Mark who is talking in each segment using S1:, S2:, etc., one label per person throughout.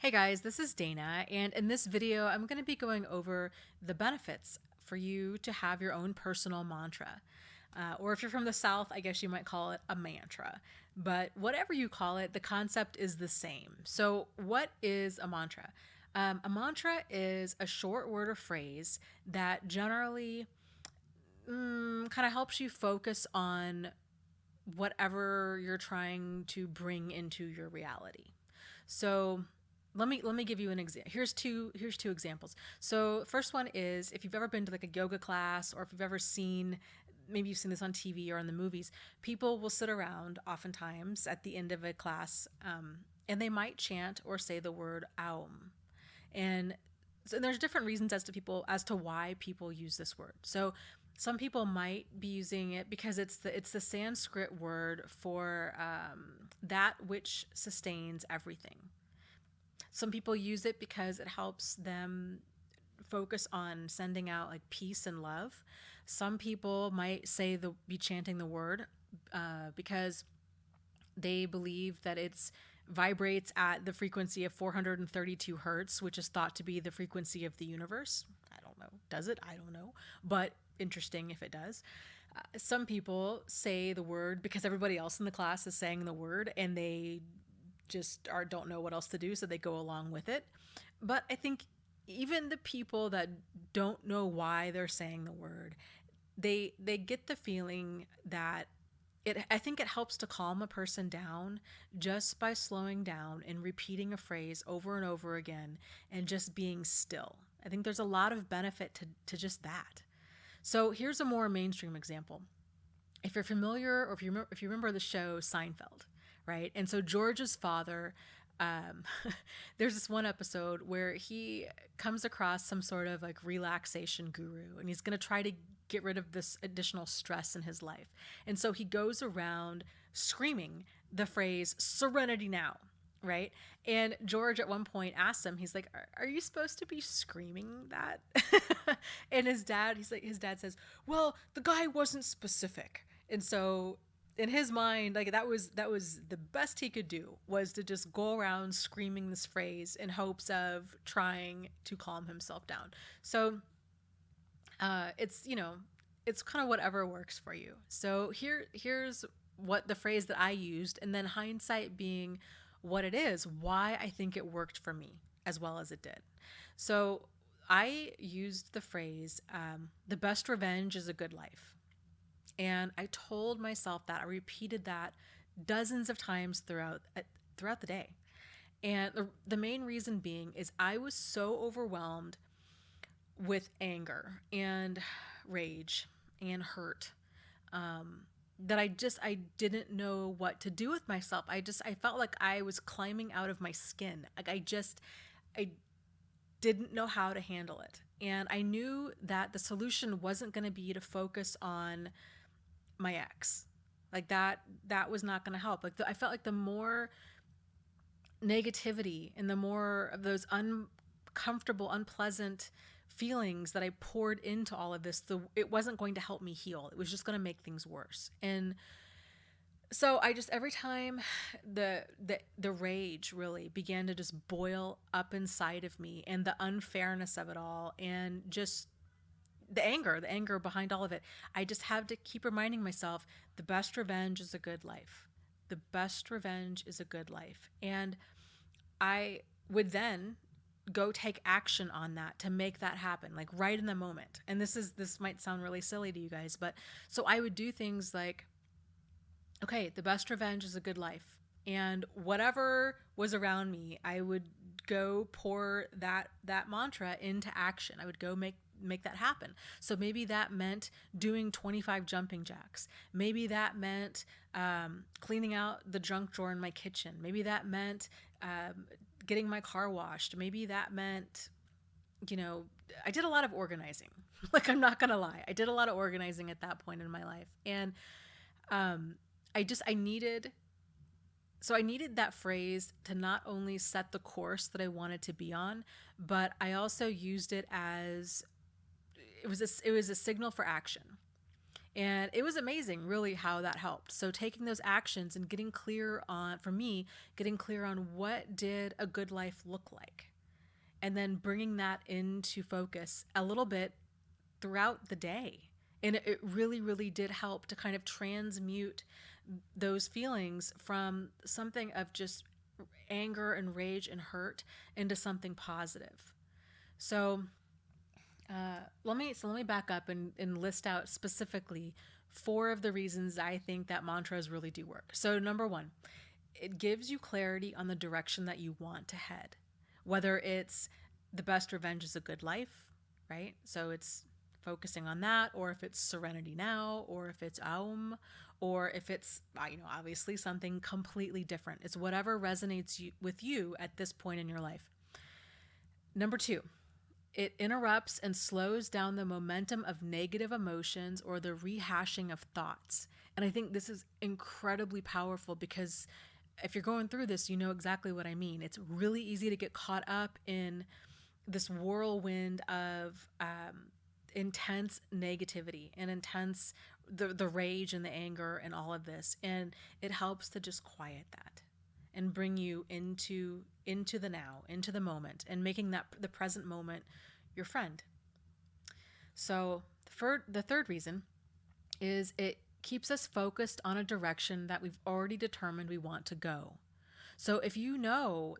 S1: Hey guys, this is Dana, and in this video, I'm going to be going over the benefits for you to have your own personal mantra. Or if you're from the South, I guess you might call it a mantra. But whatever you call it, the concept is the same. So, what is a mantra? A mantra is a short word or phrase that generally kind of helps you focus on whatever you're trying to bring into your reality. So let me give you an example. Here's two examples. So first one is if you've ever been to like a yoga class, or if you've ever seen, maybe you've seen this on TV or in the movies, people will sit around oftentimes at the end of a class, and they might chant or say the word Aum. And so there's different reasons as to why people use this word. So some people might be using it because it's the Sanskrit word for that which sustains everything. Some people use it because it helps them focus on sending out like peace and love. Some people might be chanting the word because they believe that it's vibrates at the frequency of 432 hertz, which is thought to be the frequency of the universe. I don't know. Does it? I don't know. But interesting if it does. Some people say the word because everybody else in the class is saying the word and they don't know what else to do, so they go along with it. But I think even the people that don't know why they're saying the word, they get the feeling that I think it helps to calm a person down just by slowing down and repeating a phrase over and over again and just being still. I think there's a lot of benefit to just that. So here's a more mainstream example. If you're familiar, or if you remember the show Seinfeld, right? And so George's father, um, there's this one episode where he comes across some sort of like relaxation guru, and he's going to try to get rid of this additional stress in his life. And so he goes around screaming the phrase "Serenity now." Right. And George at one point asks him, he's like, are you supposed to be screaming that? And his dad says, well, the guy wasn't specific. And so in his mind, like that was the best he could do, was to just go around screaming this phrase in hopes of trying to calm himself down. So it's kind of whatever works for you. So here's what the phrase that I used, and then hindsight being what it is, why I think it worked for me as well as it did. So I used the phrase, the best revenge is a good life. And I told myself that. I repeated that dozens of times throughout the day. And the main reason being is I was so overwhelmed with anger and rage and hurt, that I didn't know what to do with myself. I felt like I was climbing out of my skin. Like I didn't know how to handle it. And I knew that the solution wasn't going to be to focus on my ex. Like that was not going to help. I felt like the more negativity and the more of those uncomfortable, unpleasant feelings that I poured into all of this, it wasn't going to help me heal. It was just going to make things worse. And so I just, every time the rage really began to just boil up inside of me, and the unfairness of it all, and just the anger behind all of it, I just have to keep reminding myself, the best revenge is a good life. The best revenge is a good life. And I would then go take action on that to make that happen, like right in the moment. And this might sound really silly to you guys, but so I would do things like, okay, the best revenge is a good life. And whatever was around me, I would go pour that mantra into action. I would go make that happen. So maybe that meant doing 25 jumping jacks. Maybe that meant cleaning out the junk drawer in my kitchen. Maybe that meant getting my car washed. Maybe that meant, I did a lot of organizing. Like, I'm not going to lie. I did a lot of organizing at that point in my life. And I needed that phrase to not only set the course that I wanted to be on, but I also used it as it was a signal for action. And it was amazing, really, how that helped. So taking those actions and getting clear on, for me, getting clear on what did a good life look like, and then bringing that into focus a little bit throughout the day. And it really, really did help to kind of transmute those feelings from something of just anger and rage and hurt into something positive. So let me back up and list out specifically four of the reasons I think that mantras really do work. So number one, it gives you clarity on the direction that you want to head. Whether it's the best revenge is a good life, right? So it's focusing on that, or if it's serenity now, or if it's aum, or if it's obviously something completely different. It's whatever resonates with you at this point in your life. Number two, it interrupts and slows down the momentum of negative emotions or the rehashing of thoughts. And I think this is incredibly powerful because if you're going through this, you know exactly what I mean. It's really easy to get caught up in this whirlwind of intense negativity and intense the rage and the anger and all of this. And it helps to just quiet that and bring you into the now, into the moment, and making that the present moment your friend. So the third reason is it keeps us focused on a direction that we've already determined we want to go. So if you know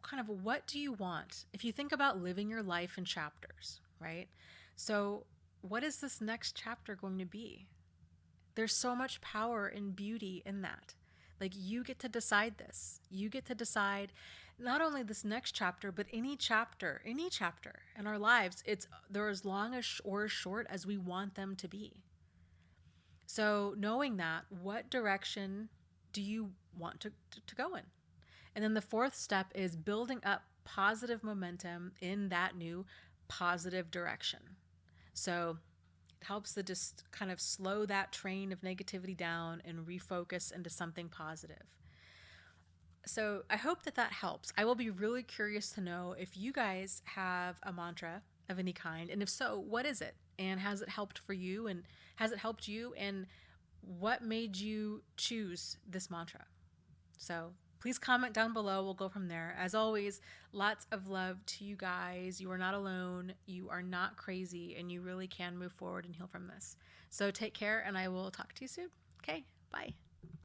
S1: kind of what do you want, if you think about living your life in chapters, right? So what is this next chapter going to be? There's so much power and beauty in that. Like, you get to decide this. You get to decide not only this next chapter, but any chapter in our lives. They're as long as or as short as we want them to be. So knowing that, what direction do you want to go in? And then the fourth step is building up positive momentum in that new positive direction. So it helps to just kind of slow that train of negativity down and refocus into something positive. So I hope that helps. I will be really curious to know if you guys have a mantra of any kind, and if so, what is it? And has it helped for you? And has it helped you? And what made you choose this mantra? So please comment down below. We'll go from there. As always, lots of love to you guys. You are not alone. You are not crazy, and you really can move forward and heal from this. So take care, and I will talk to you soon. Okay, bye.